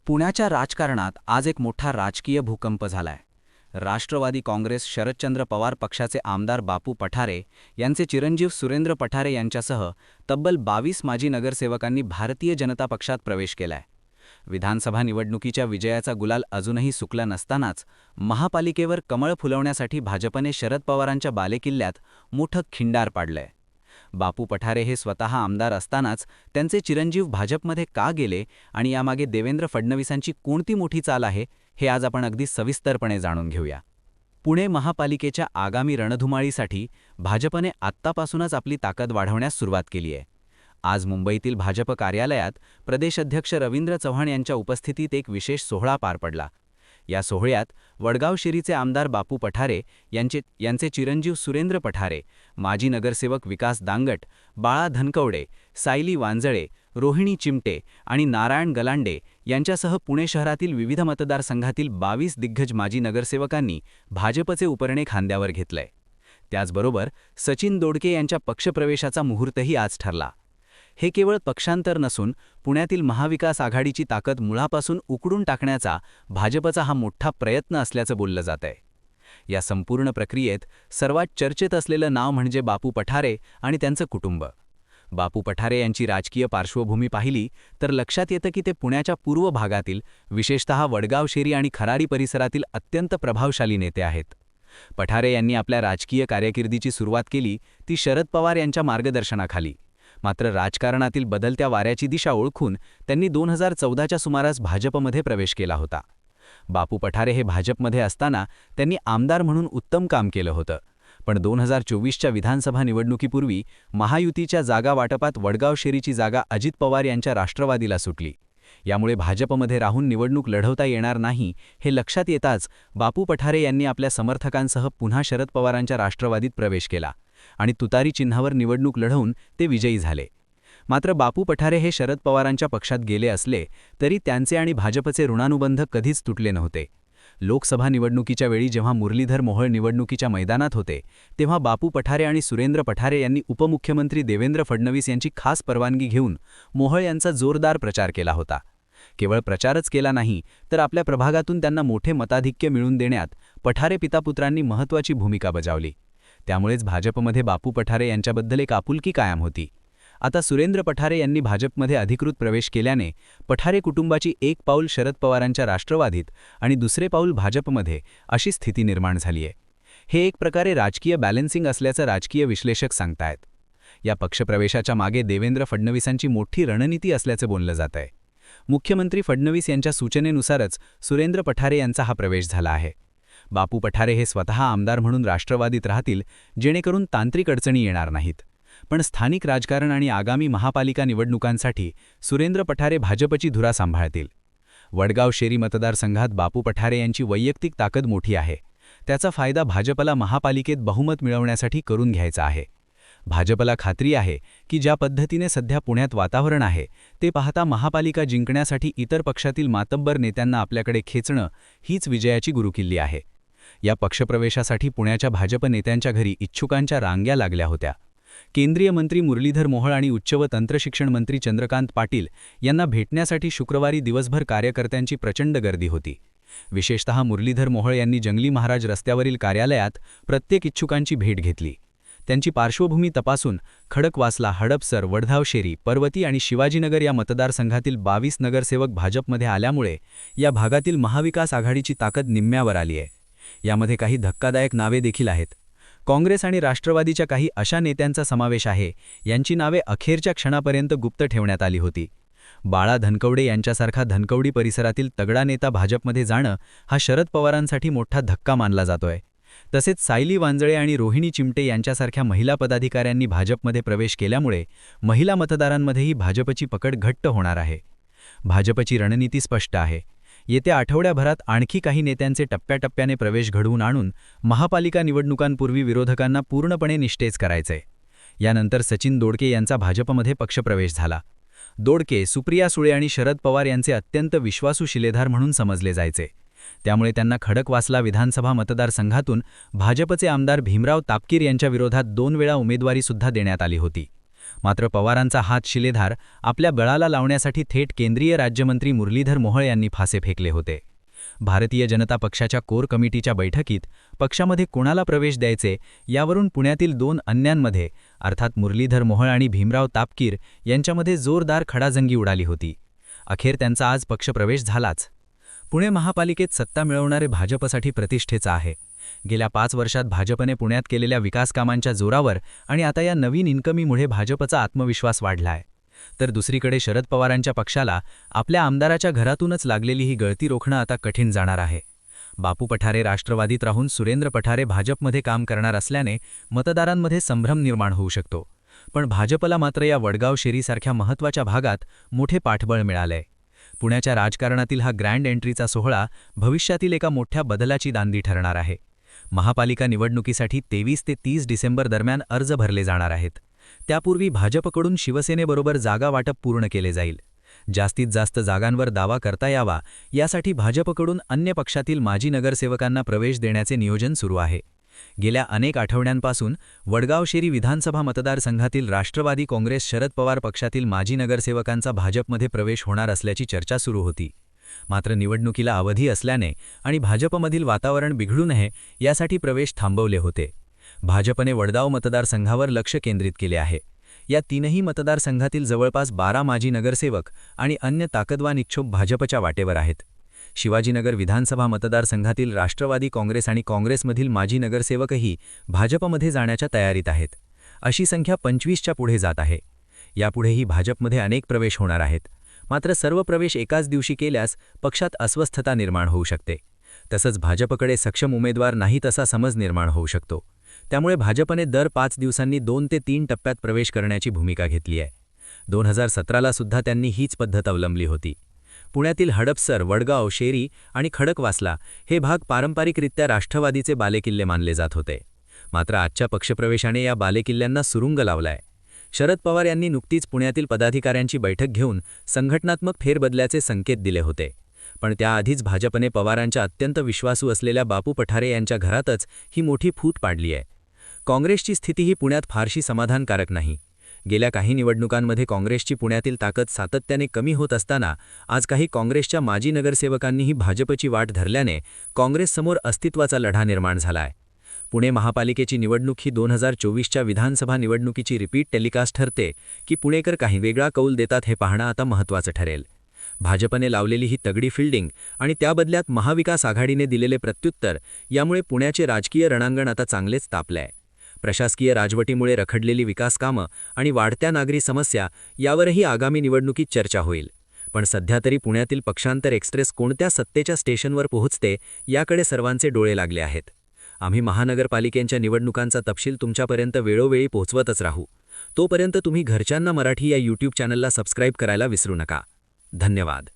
पुण्याच्या राजकारणात आज एक मोठा राजकीय भूकंप झालाय. राष्ट्रवादी काँग्रेस शरदचंद्र पवार पक्षाचे आमदार बापू पठारे यांचे चिरंजीव सुरेंद्र पठारे यांच्यासह तब्बल 22 माजी नगरसेवकांनी भारतीय जनता पक्षात प्रवेश केलाय. विधानसभा निवडणुकीच्या विजयाचा गुलाल अजूनही सुकला नसतानाच महापालिकेवर कमळ फुलवण्यासाठी भाजपने शरद पवारांच्या बालेकिल्ल्यात मोठं खिंडार पाडलंय. बापू पठारे हे स्वतः आमदार असतानाच त्यांचे चिरंजीव भाजपमध्ये का गेले आणि यामागे देवेंद्र फडणवीसांची कोणती मोठी चाल आहे, हे आज आपण अगदी सविस्तरपणे जाणून घेऊया. पुणे महापालिकेच्या आगामी रणधुमाळीसाठी भाजपने आत्तापासूनच आपली ताकद वाढवण्यास सुरुवात केली आहे. आज मुंबईतील भाजप कार्यालयात प्रदेशाध्यक्ष रवींद्र चव्हाण यांच्या उपस्थितीत एक विशेष सोहळा पार पडला. या सोहळ्यात वडगाव शेरीचे आमदार बापू पठारे यांचे चिरंजीव सुरेंद्र पठारे, माजी नगरसेवक विकास दांगट, बाळा धनकवडे, सायली वांजळे, रोहिणी चिमटे आणि नारायण गलांडे यांच्यासह पुणे शहरातील विविध मतदारसंघातील 22 दिग्गज माजी नगरसेवकांनी भाजपचे उपरणे खांद्यावर घेतलंय. त्याचबरोबर सचिन दोडके यांच्या पक्षप्रवेशाचा मुहूर्तही आज ठरला. हे केवळ पक्षांतर नसून पुण्यातील महाविकास आघाडीची ताकद मुळापासून उकडून टाकण्याचा भाजपचा हा मोठा प्रयत्न असल्याचं बोललं जातंय. या संपूर्ण प्रक्रियेत सर्वात चर्चेत असलेलं नाव म्हणजे बापू पठारे आणि त्यांचं कुटुंब. बापू पठारे यांची राजकीय पार्श्वभूमी पाहिली तर लक्षात येतं की ते पुण्याच्या पूर्व भागातील, विशेषतः वडगाव शेरी आणि खराडी परिसरातील अत्यंत प्रभावशाली नेते आहेत. पठारे यांनी आपल्या राजकीय कारकिर्दीची सुरुवात केली ती शरद पवार यांच्या मार्गदर्शनाखाली. मात्र राजकारणातील बदलत्या वाऱ्याची दिशा ओळखून त्यांनी 2014च्या सुमारास भाजपमध्ये प्रवेश केला होता. बापू पठारे हे भाजपमध्ये असताना त्यांनी आमदार म्हणून उत्तम काम केलं होतं. पण 2024च्या विधानसभा निवडणुकीपूर्वी महायुतीच्या जागा वाटपात वडगाव शेरीची जागा अजित पवार यांच्या राष्ट्रवादीला सुटली. यामुळे भाजपमध्ये राहून निवडणूक लढवता येणार नाही हे लक्षात येताच बापू पठारे यांनी आपल्या समर्थकांसह पुन्हा शरद पवारांच्या राष्ट्रवादीत प्रवेश केला आणि तुतारी चिन्हावर निवडणूक लढवून ते विजयी झाले. मात्र बापू पठारे हे शरद पवारांच्या पक्षात गेले असले तरी त्यांचे आणि भाजपचे ऋणानुबंध कधीच तुटले नव्हते. लोकसभा निवडणुकीच्या वेळी जेव्हा मुरलीधर मोहोळ निवडणुकीच्या मैदानात होते तेव्हा बापू पठारे आणि सुरेंद्र पठारे यांनी उपमुख्यमंत्री देवेंद्र फडणवीस यांची खास परवानगी घेऊन मोहोळ यांचा जोरदार प्रचार केला होता. केवळ प्रचारच केला नाही तर आपल्या प्रभागातून त्यांना मोठे मताधिक्य मिळवून देण्यात पठारे पितापुत्रांनी महत्त्वाची भूमिका बजावली. त्यामुळेच भाजपमध्ये बापू पठारे यांच्याबद्दल एक आपुलकी कायम होती. आता सुरेंद्र पठारे यांनी भाजपमध्ये अधिकृत प्रवेश केल्याने पठारे कुटुंबाची एक पाऊल शरद पवारांच्या राष्ट्रवादीत आणि दुसरे पाऊल भाजपमध्ये अशी स्थिती निर्माण झाली आहे. हे एक प्रकारे राजकीय बॅलन्सिंग असल्याचं राजकीय विश्लेषक सांगतायत. या पक्षप्रवेशाच्या मागे देवेंद्र फडणवीसांची मोठी रणनीती असल्याचं बोललं जात आहे. मुख्यमंत्री फडणवीस यांच्या सूचनेनुसारच सुरेंद्र पठारे यांचा हा प्रवेश झाला आहे. बापू पठारे हे स्वतः आमदार म्हणून राष्ट्रवादीत राहतील जेणेकरून तांत्रिक अडचणी येणार नाहीत. पण स्थानिक राजकारण आणि आगामी महापालिका निवडणुकांसाठी सुरेंद्र पठारे भाजपची धुरा सांभाळतील. वडगाव शेरी मतदारसंघात बापू पठारे यांची वैयक्तिक ताकद मोठी आहे. त्याचा फायदा भाजपला महापालिकेत बहुमत मिळवण्यासाठी करून घ्यायचा आहे. भाजपला खात्री आहे की ज्या पद्धतीने सध्या पुण्यात वातावरण आहे ते पाहता महापालिका जिंकण्यासाठी इतर पक्षातील मातब्बर नेत्यांना आपल्याकडे खेचणं हीच विजयाची गुरुकिल्ली आहे. या पक्षप्रवेशासाठी पुण्याच्या भाजप नेत्यांच्या घरी इच्छुकांच्या रांग्या लागल्या होत्या. केंद्रीय मंत्री मुरलीधर मोहोळ आणि उच्च व तंत्रशिक्षण मंत्री चंद्रकांत पाटील यांना भेटण्यासाठी शुक्रवारी दिवसभर कार्यकर्त्यांची प्रचंड गर्दी होती. विशेषतः मुरलीधर मोहोळ यांनी जंगली महाराज रस्त्यावरील कार्यालयात प्रत्येक इच्छुकांची भेट घेतली. त्यांची पार्श्वभूमी तपासून खडकवासला, हडपसर, वडगाव शेरी, पर्वती आणि शिवाजीनगर या मतदारसंघातील 22 नगरसेवक भाजपमध्ये आल्यामुळे या भागातील महाविकास आघाडीची ताकद निम्म्यावर आली आहे. यामध्ये काही धक्कादायक नावे देखील आहेत. काँग्रेस आणि राष्ट्रवादीच्या काही अशा नेत्यांचा समावेश आहे यांची नावे अखेरच्या क्षणापर्यंत गुप्त ठेवण्यात आली होती. बाळा धनकवडे यांच्यासारखा धनकवडी परिसरातील तगडा नेता भाजपमध्ये जाणं हा शरद पवारांसाठी मोठा धक्का मानला जातोय. तसेच सायली वांजळे आणि रोहिणी चिमटे यांच्यासारख्या महिला पदाधिकाऱ्यांनी भाजपमध्ये प्रवेश केल्यामुळे महिला मतदारांमध्येही भाजपची पकड घट्ट होणार आहे. भाजपची रणनीती स्पष्ट आहे. येत्या आठवड्याभरात आणखी काही नेत्यांचे टप्प्याटप्प्याने प्रवेश घडवून आणून महापालिका निवडणुकांपूर्वी विरोधकांना पूर्णपणे निस्तेज करायचे. यानंतर सचिन दोडके यांचा भाजपमध्ये पक्षप्रवेश झाला. दोडके, सुप्रिया सुळे आणि शरद पवार यांचे अत्यंत विश्वासू शिलेधार म्हणून समजले जायचे. त्यामुळे त्यांना खडकवासला विधानसभा मतदारसंघातून भाजपचे आमदार भीमराव तापकीर यांच्या विरोधात 2 वेळा उमेदवारीसुद्धा देण्यात आली होती. मात्र पवारांचा हात शिलेधार आपल्या बळाला लावण्यासाठी थेट केंद्रीय राज्यमंत्री मुरलीधर मोहोळ यांनी फासे फेकले होते. भारतीय जनता पक्षाच्या कोर कमिटीच्या बैठकीत पक्षामध्ये कोणाला प्रवेश द्यायचे यावरून पुण्यातील 2 अन्यांमध्ये अर्थात मुरलीधर मोहोळ आणि भीमराव तापकीर यांच्यामध्ये जोरदार खडाजंगी उडाली होती. अखेर त्यांचा आज पक्षप्रवेश झालाच. पुणे महापालिकेत सत्ता मिळवणारे भाजपसाठी प्रतिष्ठेचा आहे. गेल्या 5 वर्षात भाजपने पुण्यात केलेल्या विकासकामांच्या जोरावर आणि आता या नवीन इन्कमीमुळे भाजपचा आत्मविश्वास वाढलाय. तर दुसरीकडे शरद पवारांच्या पक्षाला आपल्या आमदाराच्या घरातूनच लागलेली ही गळती रोखणं आता कठीण जाणार आहे. बापू पठारे राष्ट्रवादीत राहून सुरेंद्र पठारे भाजपमध्ये काम करणार असल्याने मतदारांमध्ये संभ्रम निर्माण होऊ शकतो. पण भाजपला मात्र या वडगाव शेरीसारख्या महत्त्वाच्या भागात मोठे पाठबळ मिळालंय. पुण्याच्या राजकारणातील हा ग्रँड एंट्रीचा सोहळा भविष्यातील एका मोठ्या बदलाची दांडी ठरणार आहे. महापालिका निवडणुकीसाठी 23 ते 30 डिसेंबर दरम्यान अर्ज भरले जाणार आहेत. त्यापूर्वी भाजपकडून शिवसेनेबरोबर जागा वाटप पूर्ण केले जाईल. जास्तीत जास्त जागांवर दावा करता यावा यासाठी भाजपकडून अन्य पक्षातील माजी नगरसेवकांना प्रवेश देण्याचे नियोजन सुरू आहे. गेल्या अनेक आठवड्यांपासून वडगाव शेरी विधानसभा मतदारसंघातील राष्ट्रवादी काँग्रेस शरद पवार पक्षातील माजी नगरसेवकांचा भाजपमध्ये प्रवेश होणार असल्याची चर्चा सुरू होती. मात्र निवडणुकीला अवधी असल्याने आणि भाजपमधील वातावरण बिघडू नये यासाठी प्रवेश थांबवले होते. भाजपने वडगाव मतदारसंघावर लक्ष केंद्रित केले आहे. या 3ही मतदारसंघातील जवळपास 12 माजी नगरसेवक आणि अन्य ताकदवान इच्छुक भाजपच्या वाटेवर आहेत. शिवाजीनगर विधानसभा मतदारसंघातील राष्ट्रवादी काँग्रेस आणि काँग्रेसमधील माजी नगरसेवकही भाजपमध्ये जाण्याच्या तयारीत आहेत. अशी संख्या 25च्या पुढे जात आहे. यापुढेही भाजपमध्ये अनेक प्रवेश होणार आहेत. मात्र सर्व प्रवेश एकाच दिवशी केल्यास पक्षात अस्वस्थता निर्माण होऊ शकते. तसंच भाजपकडे सक्षम उमेदवार नाहीत असा समज निर्माण होऊ शकतो. त्यामुळे भाजपने दर 5 दिवसांनी 2 ते 3 टप्प्यात प्रवेश करण्याची भूमिका घेतली आहे. 2017ला सुद्धा त्यांनी हीच पद्धत अवलंबली होती. पुण्यातील हडपसर, वडगाव, शेरी आणि खडकवासला हे भाग पारंपरिकरित्या राष्ट्रवादीचे बालेकिल्ले मानले जात होते. मात्र आजच्या पक्षप्रवेशाने या बालेकिल्ल्यांना सुरुंग लावलाय. शरद पवार यांनी नुकतीच पुण्यातील पदाधिकाऱ्यांची बैठक घेऊन संघटनात्मक फेरबदलाचे संकेत दिले होते. पण त्याआधीच भाजपने पवारांच्या अत्यंत विश्वासू असलेल्या बापू पठारे यांच्या घरातच ही मोठी फूट पाडली आहे. काँग्रेसची स्थितीही पुण्यात फारशी समाधानकारक नाही. गेल्या काही निवडणुकांमध्ये काँग्रेसची पुण्यातील ताकद सातत्याने कमी होत असताना आज काही काँग्रेसच्या माजी नगरसेवकांनीही भाजपची वाट धरल्याने काँग्रेससमोर अस्तित्वाचा लढा निर्माण झालाय. पुणे महापालिकेची निवडणूक ही 2024च्या विधानसभा निवडणुकीची रिपीट टेलिकास्ट ठरते की पुणेकर काही वेगळा कौल देतात हे पाहणं आता महत्त्वाचं ठरेल. भाजपने लावलेली ही तगडी फिल्डिंग आणि त्याबदल्यात महाविकास आघाडीने दिलेले प्रत्युत्तर यामुळे पुण्याचे राजकीय रणांगण आता चांगलेच तापलंय. प्रशासकीय राजवटीमुळे रखडलेली विकासकामं आणि वाढत्या नागरी समस्या यावरही आगामी निवडणुकीत चर्चा होईल. पण सध्या तरी पुण्यातील पक्षांतर एक्सप्रेस कोणत्या सत्तेच्या स्टेशनवर पोहोचते याकडे सर्वांचे डोळे लागले आहेत. आम्ही महानगरपालिकेच्या निवडणुकांचा तपशील तुमच्यापर्यंत वेळोवेळी पोहोचवतच राहू. तोपर्यंत तुम्ही घरच्यांना मराठी या YouTube चॅनलला सबस्क्राईब करायला विसरू नका. धन्यवाद.